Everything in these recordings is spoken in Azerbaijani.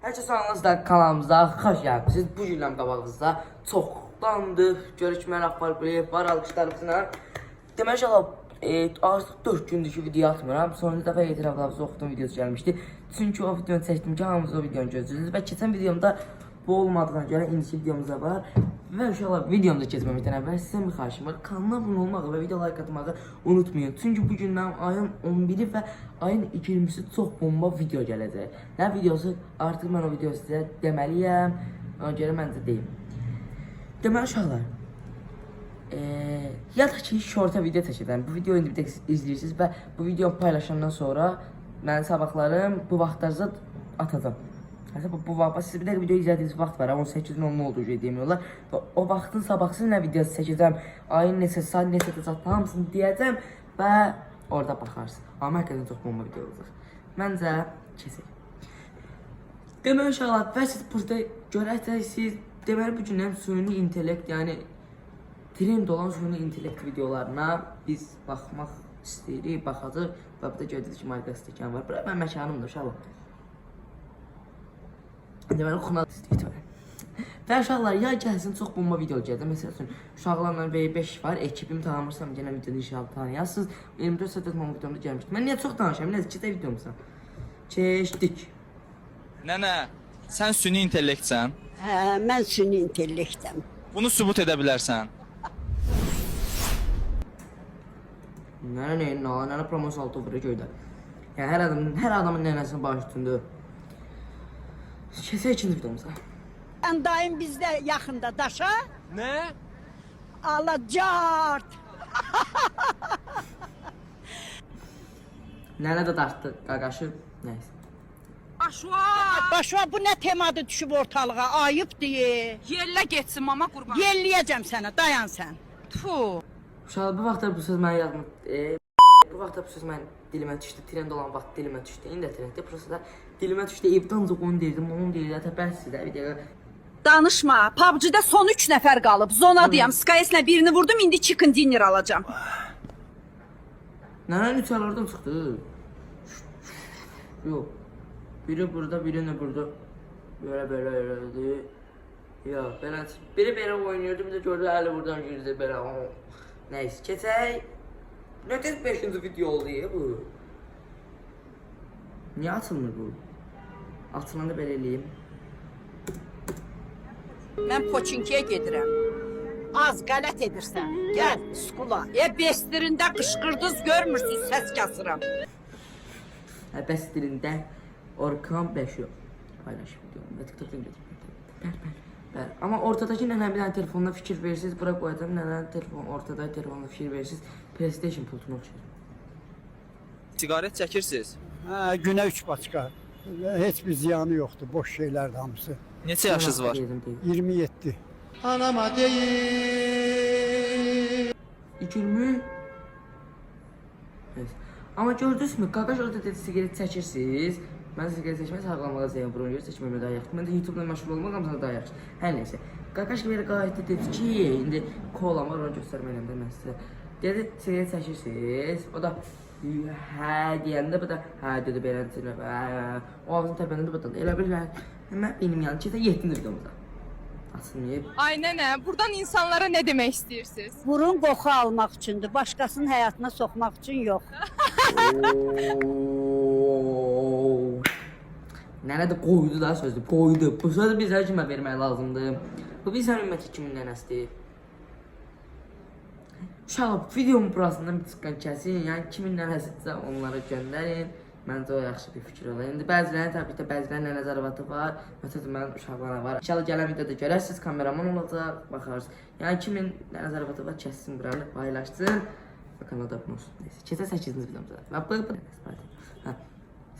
Hər kəs anınızda kanalımıza xoş gəlmisiniz. Bu gündən qabağınızda çoxdandır görüşməyən Akbar var, alqışlarınızla. Demək inşallah artıq 4 gündür ki video atmıram. Sonuncu dəfə etiraflarınızı oxudum videosu gəlmişdi. Çünki o videonu çəkdim ki hamınız o videonu gözləyirsiniz və keçən videomda bu olmadığına görə indiki videomuzda var. Və inşallah videomuza keçməməkdən əvvəl sizə bir xahişim var. Kanala abunə olmağı və video like atmağı unutmayın. Çünki bu gündən ayın 11-i və ayın 20-si çox bomba video gələcək. Nə videosu? Artıq mən o videosu sizə deməliyəm. Ona görə məncə deyim. Deməli uşaqlar, ya da ki shorta video çəkəcəm. Bu videoyu indi bir tek izləyirsiniz və bu videonu paylaşandan sonra mən sabahlarım bu vaxtlarda atacağım. Mesela bu vaxt siz bir də video izlədiyiniz vaxt var, 18-in 10-lu olduğu şey demiyorlar. Və o vaxtın sabahsız nə videosu çəkəcəm, ayın neçə saat, neçə saat hamısını deyəcəm və orada baxarsınız. Amma həqiqətən çox bomba video olacaq. Məncə keçək. Deməli uşaqlar, və siz burada görəcəksiniz, deməli bu gündən süni intellekt, yəni trend olan süni intellekt videolarına biz baxmaq istəyirik, baxacaq və burada gördüyünüz kimi marka stəkan var. Bura mən məkanımdır uşaqlar. Deməli oxuna istəyir. Və uşaqlar ya gəlsin çox bomba video gələcək. Məsəl üçün uşaqlarla V5 var, ekibim tanımırsam yenə videoda inşallah tanıyasınız. 24 saat bomba videomda gəlmişdim. Mən niyə çox danışıram? Nəsə keçək videomuzdan. Keçdik. Nənə, sən süni intellektsən. Hə, mən süni intellektəm. Bunu sübut edə bilərsən. Nənə promosiyal altı bura göydə. Yəni hər adamın nənəsinin başı üstündür. Keçək ikinci videomuza. Ən daim bizdə yaxında daşa. Nə? Alacart. Nənə də dartdı, qaqaşı. Nəysə. Başva bu nə temadır düşüb ortalığa? Ayıb deyə. Yellə getsin mama qurban. Yelləyəcəm sənə, dayan sən. Tfu. Uşaqlar bu vaxtlar bu söz mənə yazmır. Bu vaxtlar bu söz mənim dilimə düşdü. Trend olan vaxt dilimə düşdü. İndi də trenddir. Prosta da dilimə düşdü. Evdə ancaq onu deyirdim, onu deyirdim. Təbəssüd də bir dəqiqə. Danışma. PUBG-də son 3 nəfər qalıb. Zonadayam. Skys'lə birini vurdum, indi chicken dinner alacağam. Nənənin üçərlərdən çıxdı. Yox. Biri burada, biri nə burada. Belə elədi. Yox, belə. Biri belə oynuyordu, bir də gördü əli buradan girdi belə. Nəysə, keçək. Nədir 5-ci video oldu ya bu? Niyə açılmır bu? Açılanda belə eləyim. Mən Poçinkiyə gedirəm. Az qələt edirsən. Gəl, skula. Bestirində qışqırdınız, görmürsünüz, səs kasıram. Bəs dilində Orkan 5 yox. Paylaş videomu və TikTok'dan getir. Bəli. Amma ortadakı nənə bir dənə telefonuna fikir verirsiniz, bura qoyacağım. Nənənin telefonu, ortadakı telefonuna fikir verirsiniz. PlayStation pultunu oxşayır. Siqaret çəkirsiniz. Hə, günə 3 paçka. Heç bir ziyanı yoxdur, boş şeylərdir hamısı. Neçə yaşınız var? 27. Anama deyil. 20. Evet. Amma gördünüzmü? Qaqaş orada dedi sigaret çəkirsiniz. Mən sigaret çəkməyi sağlamağa zəyən burun görə çəkməmə daha yaxşı. Mən də YouTube-la məşğul olmaq hamısına daha yaxşı. Hər nəysə. Qaqaş belə qayıtdı dedi ki, indi kola var, onu göstərməyəm də mən sizə. Dedi sigaret çəkirsiniz. O da hə deyəndə bu da hə dedi beləncə. O ağzını tərpənəndə bu da elə bilən. Mən benim yanım keçə 7-ci videomuzda. Açılmayıb. Ay nənə, buradan insanlara nə demək istəyirsiniz? Burun qoxu almaq üçündür, başqasının həyatına soxmaq üçün yox. Nənə də qoydu da sözü, qoydu. Bu sözü bizə kimə vermək lazımdır? Bu biz hörməti kimin nənəsidir? Uşaqlar, videomun burasından bir çıxqan kəsin, yəni kimin nənəsidirsə onlara göndərin. Məncə o yaxşı bir fikir olar. İndi bəzilərinin təbii ki, bəzilərinin nənə zarafatı var. Məsələn, mənim uşaqlara var. İnşallah gələn videoda görərsiniz, kameraman olacaq, baxarsınız. Yəni kimin nənə zarafatı var, kəssin buranı, paylaşsın. Və kanalda abunə olsun. Neyse, keçə 8-ci videomuza. Və bu. Hə,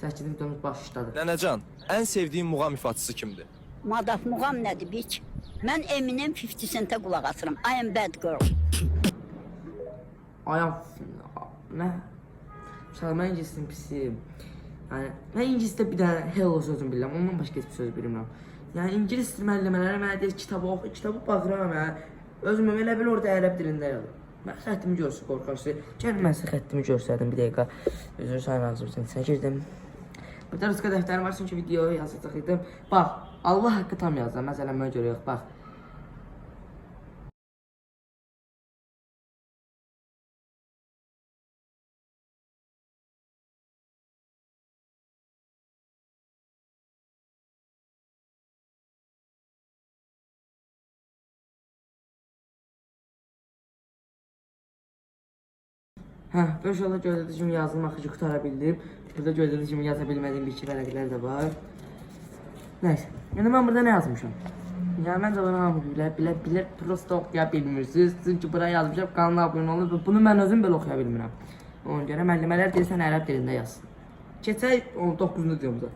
8-ci videomuz başladı. Nənəcan, ən sevdiyin muğam ifaçısı kimdir? Madaf muğam nədir biç? Mən Eminem 50 Centə qulaq asıram. I am bad girl. Ayam, nə? Uşaqlar, mən ingilisini pisiyim. Yəni, mən ingilisdə bir dənə hello sözünü bilirəm, ondan başqa heç bir söz bilmirəm. Yəni, ingilis müəllimləri mənə deyir, kitabı baxıram, özümü elə bil orada ərəb dilində yazır. Mən xəttimi görsün, qorxarsın. Gəl mən sizə xəttimi görsədim bir dəqiqə. Üzr sayın ağzımızın içinə girdim. Bir də rızqa dəftərim var çünki videoya yazacaq idim. Bax, Allah haqqı tam yazdım. Məsələn, mənə görə yox, bax. Hə, inşallah gördüyünüz kimi yazılım axıcı qutara bildim. Burada gördüyünüz kimi yaza bilmədiyim bir iki vərəqlər də var. Nəysə, yəni mən burada nə yazmışam? Yəni məncə bunu hamı bilər, prosta oxuya bilmirsiniz. Çünki buraya yazmışam, kanala abunə olun. Bunu mən özüm belə oxuya bilmirəm. Ona görə müəllimələr deyirsən ərəb dilində yazsın. Keçək 9-cu videomuza.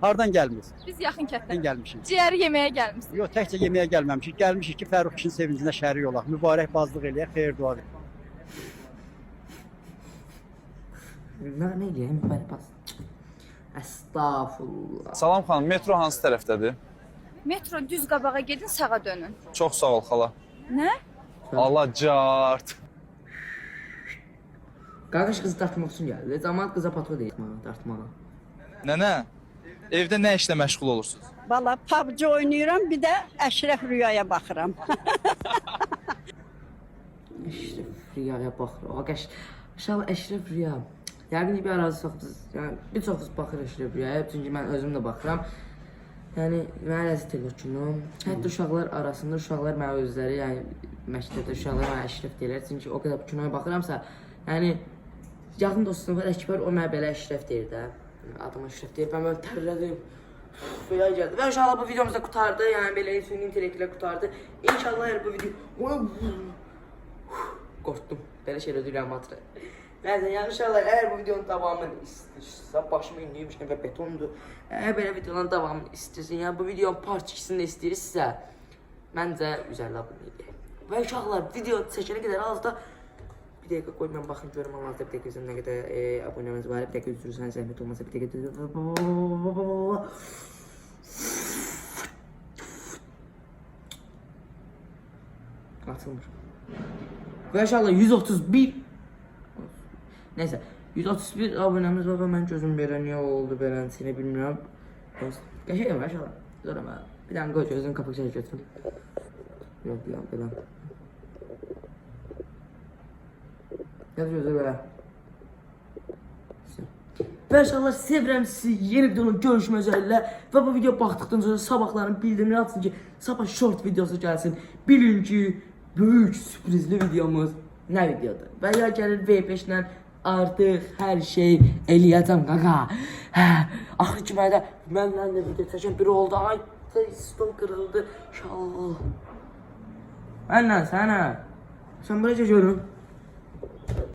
Hardan gəlmisiniz? Biz yaxın Ben kətdən. gelmişim. Ciyəri yeməyə gəlmişik. Yox, təkcə yeməyə gəlməmişik. Gəlmişik ki, Fərrux kişinin sevincinə şərik olaq. Mübarək bazlıq eləyək, xeyir dua edək. Nə eləyəm, bəli, bas. Əstağfurullah. Salam xanım, metro hansı tərəfdədir? Metro düz qabağa gedin, sağa dönün. Çox sağ ol xala. Nə? Allah cart. Qardaş qızı dartmaq üçün gəldi. Cəmaət qıza patro deyir dartmağa. Nənə, evdə nə işlə məşğul olursunuz? Valla PUBG oynayıram, bir də Əşrəf Rüyaya baxıram. Əşrəf Rüyaya baxır. O qəş. İnşallah Əşrəf Rüya. Yəqin ki bir arazı çoxsuz. Yəni bir çoxsuz baxır Əşrəf Rüyaya. Çünki mən özüm də baxıram. Yəni mənə ləzzət eləyir kino. Hətta uşaqlar arasında uşaqlar mənə özləri, yəni məktəbdə uşaqlar mənə Əşrəf deyirlər. Çünki o qədər kinoya baxıramsa, yəni yaxın dostum var Əkbər, o mənə belə Əşrəf deyir də. Adım Əşrəf deyir. Mən belə tərlədim. Belə gəldi. Və inşallah bu videomuz da qutardı. Yəni belə süni intellekt ilə qutardı. İnşallah hər bu video qorxdum. Belə şeylər deyirəm atır. Nəysə, yəni inşallah əgər bu videonun davamını istəyirsə, başımı inləyirmişəm və betondur. Əgər belə videoların davamını istəyirsən, yəni bu videonun part 2-sini də istəyirsə, məncə 150 abunə edək. Və uşaqlar, video çəkənə qədər azda bir dəqiqə qoy, mən baxım görüm Allah-da bir dəqiqə nə qədər abunəmiz var. Bir dəqiqə üzrürsən, zəhmət olmasa bir dəqiqə atılmır. Və inşallah 131 neysə 131 abunəmiz var və mən gözüm belə niyə oldu belənçini bilmirəm. Qəşəngəm inşallah. Sonra mən bir dənə qoy gözün qapaq çəkib götürüm. Yox, belə. Gəl gözü belə. Və inşallah sevirəm sizi yeni videonun görüşmək üzrə və bu video baxdıqdan sonra sabahların bildirimini açın ki sabah short videosu gəlsin. Bilin ki böyük sürprizli videomuz nə videodur? Və ya gəlir V5 ilə artıq hər şey eləyəcəm qaqa. Axır ki mənlə də video çəkən biri oldu. Ay, stol qırıldı. İnşallah. Mənlə sənə. Sən buraya görün.